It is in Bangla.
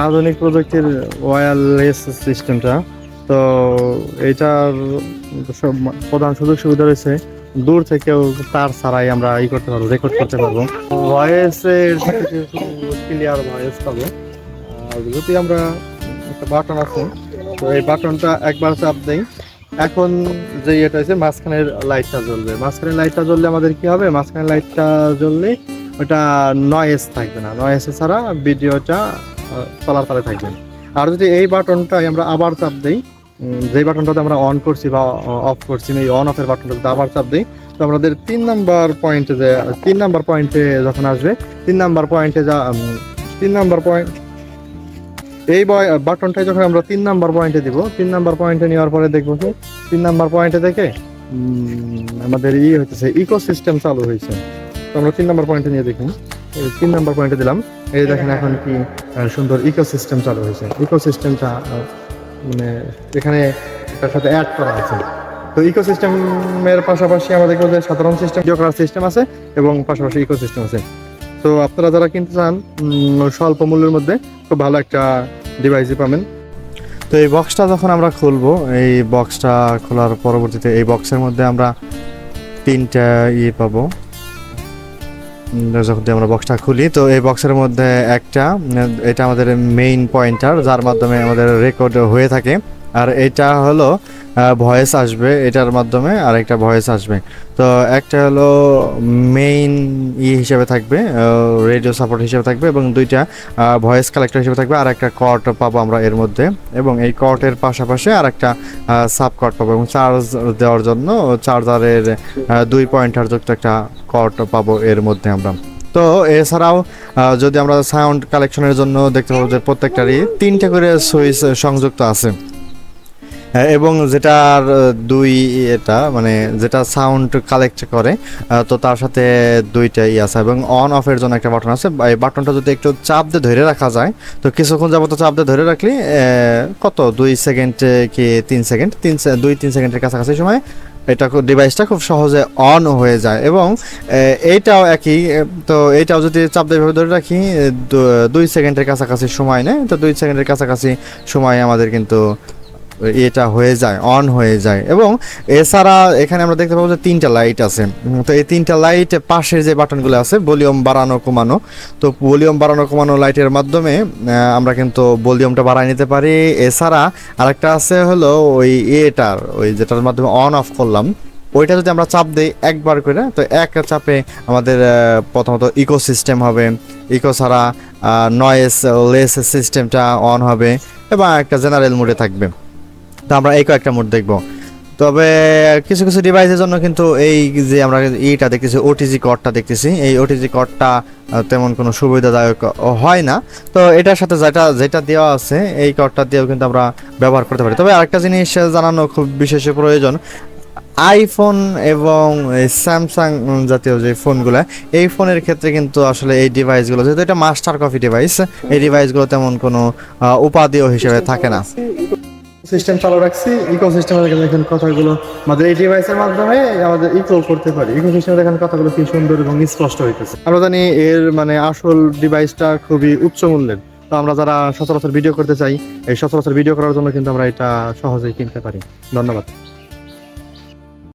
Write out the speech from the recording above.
আধুনিক প্রযুক্তির ওয়্যারলেস সিস্টেমটা। তো এইটার সব প্রধান সুযোগ সুবিধা রয়েছে, দূর থেকেও তার ছাড়াই আমরা করতে পারবো, রেকর্ড করতে পারবো, ভয়েসের ক্লিয়ার ভয়েস পাবো। আর যদি আমরা একটা বাটন আছে, তো এই বাটনটা একবার চাপ দেই, এখন যে এটা হচ্ছে মাঝখানের লাইটটা জ্বলবে। মাঝখানের লাইটটা জ্বললে আমাদের কি হবে, মাঝখানের লাইটটা জ্বললে ওটা নয়েজ থাকবে না, নয়েজ ছাড়া ভিডিওটা চলার তালে থাকবে। আর যদি এই বাটনটাই আমরা আবার চাপ দিই, যে বাটনটাতে আমরা অন করছি বা অফ করছি, এই অন অফের বাটনটা যদি আবার চাপ দিই, তো আমাদের 3 নাম্বার পয়েন্টে যখন আসবে, 3 নাম্বার পয়েন্টে যা 3 নাম্বার পয়েন্ট, এই বাটনটাই যখন আমরা 3 নাম্বার পয়েন্টে দিব, 3 নাম্বার পয়েন্টে নেওয়ার পরে দেখবো কি 3 নাম্বার পয়েন্টে দেখে আমাদের হইতেছে ইকোসিস্টেম চালু হয়েছে। তো আমরা 3 নাম্বার পয়েন্টে নিয়ে দেখুন, 3 নাম্বার পয়েন্টে দিলাম, এই দেখেন এখন কি সুন্দর ইকোসিস্টেম চালু হয়েছে। ইকোসিস্টেমটা মানে এখানে এটার সাথে অ্যাড করা আছে। তো ইকোসিস্টেমের পাশাপাশি আমাদের কাছে সাধারণ সিস্টেম করার সিস্টেম আছে এবং পাশাপাশি ইকোসিস্টেম আছে। তো আপনারা যারা কিনতে চান স্বল্প মূল্যের মধ্যে খুব ভালো একটা ডিভাইসই পাবেন। তো এই বক্সটা যখন আমরা খুলবো, এই বক্সটা খোলার পরবর্তীতে এই বক্সের মধ্যে আমরা 3টা পাবো। যখন আমরা বক্সটা খুলি, তো এই বক্সের মধ্যে একটা, এটা আমাদের মেইন পয়েন্টার, যার মাধ্যমে আমাদের রেকর্ড হয়ে থাকে। আর এটা হলো ভয়েস আসবে এটার মাধ্যমে, আর একটা ভয়েস আসবে। তো একটা হলো মেইন হিসেবে থাকবে, রেডিও সাপোর্ট হিসেবে থাকবে, এবং 2টা ভয়েস কালেক্টর হিসেবে থাকবে। আর একটা কর্ড পাবো আমরা এর মধ্যে, এবং এই কর্ডের পাশাপাশি আর একটা সাব কর্ড পাবো, এবং চার্জ দেওয়ার জন্য চার্জারের 2 পয়েন্টার যুক্ত একটা কর্ড পাবো এর মধ্যে আমরা। তো এছাড়াও যদি আমরা সাউন্ড কালেকশনের জন্য দেখতে পাবো যে প্রত্যেকটারই 3টে করে সুইচ সংযুক্ত আছে, এবং যেটার এটা মানে যেটা সাউন্ড কালেক্ট করে, তো তার সাথে 2টাই আছে, এবং অন অফের জন্য একটা বাটন আছে। এই বাটনটা যদি একটু চাপ দিয়ে ধরে রাখা যায়, তো কিছুক্ষণ যাবত চাপ দিয়ে ধরে রাখলে কত 2 সেকেন্ড কি 3 সেকেন্ড, 2-3 সেকেন্ডের কাছাকাছি সময় এটা ডিভাইসটা খুব সহজে অন হয়ে যায়। এবং এইটাও একই, তো এইটাও যদি চাপ দিয়ে ধরে রাখি 2 সেকেন্ডের কাছাকাছি সময় নেয়, তো 2 সেকেন্ডের কাছাকাছি সময় আমাদের কিন্তু এটা হয়ে যায়, অন হয়ে যায়। এবং এছাড়া এখানে আমরা দেখতে পাবো যে 3টা লাইট আছে। তো এই 3টা লাইট পাশের যে বাটনগুলো আছে, ভলিউম বাড়ানো কমানো, তো ভলিউম বাড়ানো কমানো লাইটের মাধ্যমে আমরা কিন্তু ভলিউমটা বাড়ায় নিতে পারি। এছাড়া আরেকটা আছে হলো ওই যেটার মাধ্যমে অন অফ করলাম, ওইটা যদি আমরা চাপ দিই একবার করে, তো এক চাপে আমাদের প্রথমত ইকোসিস্টেম হবে, ইকো ছাড়া নয়েজ লেস সিস্টেমটা অন হবে, এবং একটা জেনারেল মোডে থাকবে। তো আমরা এই কয়েকটা মোড দেখবো। তবে কিছু কিছু ডিভাইসের জন্য কিন্তু এই যে আমরা দেখতেছি ওটিজি কর্ডটা দেখতেছি, এই ওটিজি কর্ডটা তেমন কোনো সুবিধাদায়ক হয় না। তো এটার সাথে যেটা দেওয়া আছে এই কর্ডটা দিয়েও কিন্তু আমরা ব্যবহার করতে পারি। তবে আরেকটা জিনিস জানানো খুব বিশেষ প্রয়োজন, আইফোন এবং স্যামসাং জাতীয় যে ফোনগুলো, এই ফোনের ক্ষেত্রে কিন্তু আসলে এই ডিভাইসগুলো, যেহেতু এটা মাস্টার কপি ডিভাইস, এই ডিভাইসগুলো তেমন কোনো উপাদেয় হিসেবে থাকে না। সিস্টেম চালু রাখছি, ইকোসিস্টেমের দেখেন কথাগুলো আমাদের এই ডিভাইসের মাধ্যমে আমাদের ইকো করতে পারি। ইকোসিস্টেমে দেখেন কথাগুলো কি সুন্দর এবং স্পষ্ট হইতেছে। আমরা জানি এর মানে আসল ডিভাইসটা খুবই উচ্চ মূল্যের। তো আমরা যারা সচরাচর ভিডিও করতে চাই, এই সচরাচর ভিডিও করার জন্য কিন্তু আমরা এটা সহজেই কিনতে পারি। ধন্যবাদ।